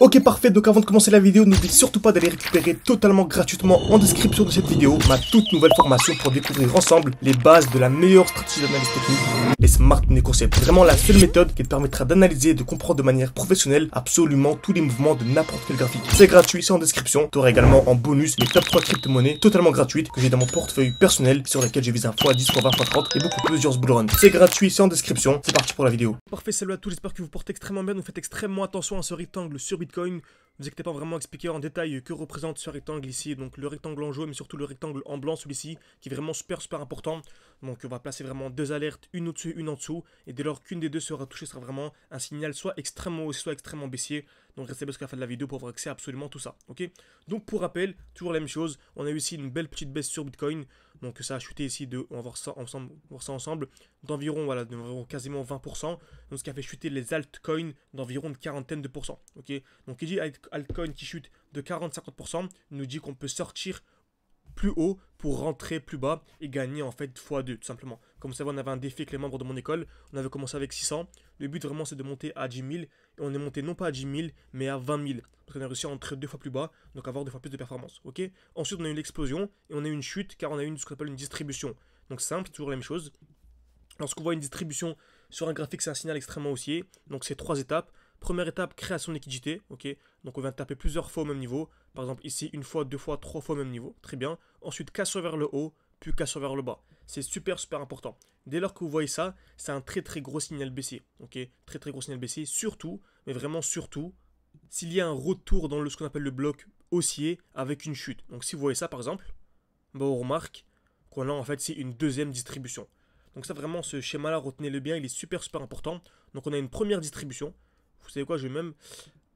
Ok parfait, donc avant de commencer la vidéo, n'oublie surtout pas d'aller récupérer totalement gratuitement en description de cette vidéo ma toute nouvelle formation pour découvrir ensemble les bases de la meilleure stratégie d'analyse technique, les Smart Money Concepts. Vraiment la seule méthode qui te permettra d'analyser et de comprendre de manière professionnelle absolument tous les mouvements de n'importe quel graphique. C'est gratuit, c'est en description. Tu auras également en bonus les top 3 crypto-monnaies totalement gratuites que j'ai dans mon portefeuille personnel sur lesquelles je vise un x10, x20, x30 et beaucoup plusieurs bull runs. C'est gratuit, c'est en description. C'est parti pour la vidéo. Parfait, salut à tous, j'espère que vous portez extrêmement bien. Vous faites extrêmement attention à ce rectangle sur Bitcoin. Vous n'êtes pas vraiment expliqué en détail que représente ce rectangle ici, donc le rectangle en jaune mais surtout le rectangle en blanc, celui-ci qui est vraiment super important. Donc on va placer vraiment deux alertes, une au-dessus, une en dessous, et dès lors qu'une des deux sera touchée, ce sera vraiment un signal soit extrêmement haut, soit extrêmement baissier. Donc restez bien jusqu'à la fin de la vidéo pour avoir accès à absolument tout ça, ok. Donc pour rappel, toujours la même chose, on a eu ici une belle petite baisse sur Bitcoin, donc ça a chuté ici de, on va voir ça ensemble, d'environ, voilà, quasiment 20%, donc ce qui a fait chuter les altcoins d'environ une quarantaine de pourcents, ok. Donc il dit altcoin qui chute de 40-50%, nous dit qu'on peut sortir plus haut pour rentrer plus bas et gagner en fait x2 tout simplement. Comme vous savez, on avait un défi avec les membres de mon école, on avait commencé avec 600, le but vraiment c'est de monter à 10 000 et on est monté non pas à 10 000 mais à 20 000 parce qu'on a réussi à entrer deux fois plus bas, donc avoir deux fois plus de performance, ok. Ensuite on a eu l'explosion et on a eu une chute car on a eu ce qu'on appelle une distribution. Donc simple, toujours la même chose. Lorsqu'on voit une distribution sur un graphique, c'est un signal extrêmement haussier, donc c'est trois étapes. Première étape, création de liquidité, ok. Donc on vient de taper plusieurs fois au même niveau. Par exemple ici, une fois, deux fois, trois fois au même niveau. Très bien. Ensuite, cassure vers le haut, puis cassure vers le bas. C'est super important. Dès lors que vous voyez ça, c'est un très gros signal baissier, ok. Très gros signal baissier, surtout, mais vraiment surtout, s'il y a un retour dans ce qu'on appelle le bloc haussier avec une chute. Donc si vous voyez ça par exemple, bah, on remarque qu'on a en fait c'est une deuxième distribution. Donc ça vraiment, ce schéma-là, retenez-le bien, il est super important. Donc on a une première distribution. Vous savez quoi, je vais même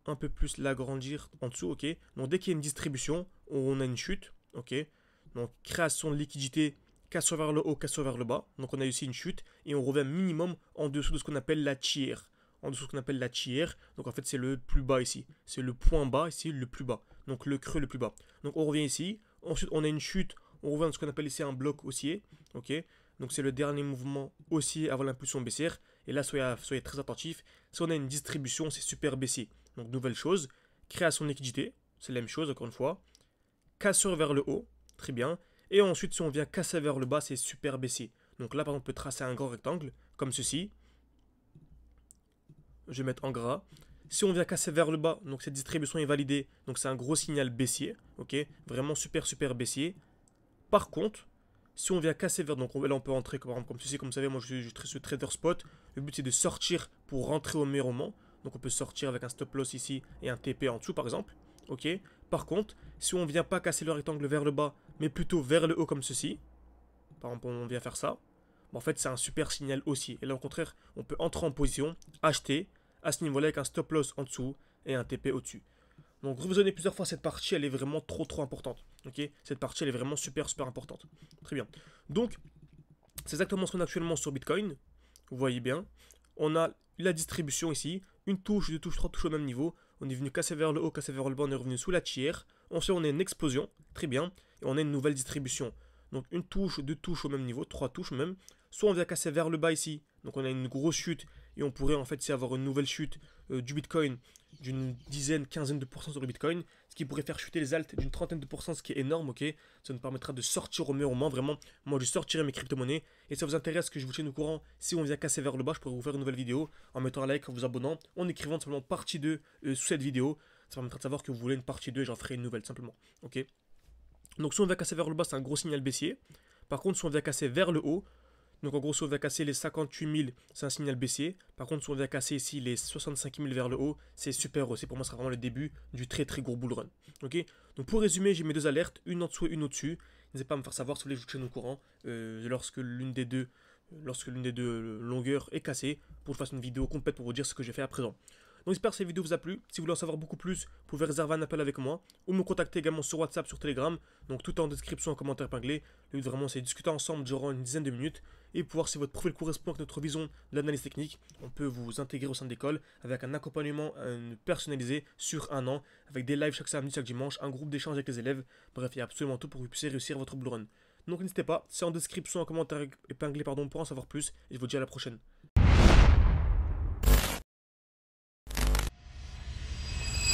un peu plus l'agrandir en dessous, ok. Donc dès qu'il y a une distribution, on a une chute, ok. Donc création de liquidité, cassure vers le haut, cassure vers le bas. Donc on a ici une chute et on revient minimum en dessous de ce qu'on appelle la tiers. En dessous de ce qu'on appelle la tiers. Donc en fait c'est le plus bas ici. C'est le point bas ici, le plus bas. Donc le creux le plus bas. Donc on revient ici. Ensuite on a une chute. On revient dans ce qu'on appelle ici un bloc haussier, ok. Donc c'est le dernier mouvement haussier avant l'impulsion baissière. Et là, soyez très attentifs. Si on a une distribution, c'est super baissier. Donc nouvelle chose, création de liquidité, c'est la même chose encore une fois. Cassure vers le haut, très bien. Et ensuite, si on vient casser vers le bas, c'est super baissier. Donc là, par exemple, on peut tracer un grand rectangle, comme ceci. Je vais mettre en gras. Si on vient casser vers le bas, donc cette distribution est validée. Donc c'est un gros signal baissier, ok. Vraiment super baissier. Par contre, si on vient casser vers, donc là on peut entrer par exemple comme ceci, comme vous savez, moi je suis trader spot. Le but c'est de sortir pour rentrer au meilleur moment. Donc on peut sortir avec un stop loss ici et un TP en dessous par exemple. Ok. Par contre, si on vient pas casser le rectangle vers le bas, mais plutôt vers le haut comme ceci, par exemple on vient faire ça, en fait c'est un super signal haussier. Et là au contraire, on peut entrer en position, acheter à ce niveau-là avec un stop loss en dessous et un TP au-dessus. Donc revisionnez plusieurs fois cette partie, elle est vraiment trop importante. Ok, cette partie elle est vraiment super importante. Très bien. Donc c'est exactement ce qu'on a actuellement sur Bitcoin. Vous voyez bien. On a la distribution ici, une touche, deux touches, trois touches au même niveau. On est venu casser vers le haut, casser vers le bas, on est revenu sous la tiers. Ensuite on a une explosion, très bien. Et on a une nouvelle distribution. Donc une touche, deux touches au même niveau, trois touches même. Soit on vient casser vers le bas ici, donc on a une grosse chute et on pourrait en fait avoir une nouvelle chute du Bitcoin d'une dizaine, quinzaine de pourcents sur le Bitcoin, ce qui pourrait faire chuter les alts d'une trentaine de pourcents, ce qui est énorme, ok. Ça nous permettra de sortir au meilleur moment, vraiment. Moi je sortirai mes crypto-monnaies et ça vous intéresse que je vous tienne au courant. Si on vient casser vers le bas, je pourrais vous faire une nouvelle vidéo en mettant un like, en vous abonnant, en écrivant simplement partie 2 sous cette vidéo. Ça permettra de savoir que vous voulez une partie 2 et j'en ferai une nouvelle simplement, ok. Donc si on vient casser vers le bas, c'est un gros signal baissier. Par contre, si on vient casser vers le haut, donc en gros, si on vient casser les 58 000, c'est un signal baissier. Par contre, si on vient casser ici les 65 000 vers le haut, c'est super haussier. Pour moi, ce sera vraiment le début du très gros bull run. Ok. Donc pour résumer, j'ai mes deux alertes, une en dessous et une au-dessus. N'hésitez pas à me faire savoir si vous voulez que je vous tienne au courant lorsque l'une des deux longueurs est cassée, pour que je fasse une vidéo complète pour vous dire ce que j'ai fait à présent. Donc j'espère que cette vidéo vous a plu. Si vous voulez en savoir beaucoup plus, vous pouvez réserver un appel avec moi ou me contacter également sur WhatsApp, sur Telegram. Donc tout est en description, en commentaire épinglé. Le but vraiment c'est de discuter ensemble durant une dizaine de minutes et pouvoir, si votre profil correspond avec notre vision de l'analyse technique, on peut vous intégrer au sein de l'école avec un accompagnement personnalisé sur un an, avec des lives chaque samedi, chaque dimanche, un groupe d'échange avec les élèves. Bref, il y a absolument tout pour que vous puissiez réussir votre bull run. Donc n'hésitez pas, c'est en description, en commentaire épinglé pour en savoir plus et je vous dis à la prochaine.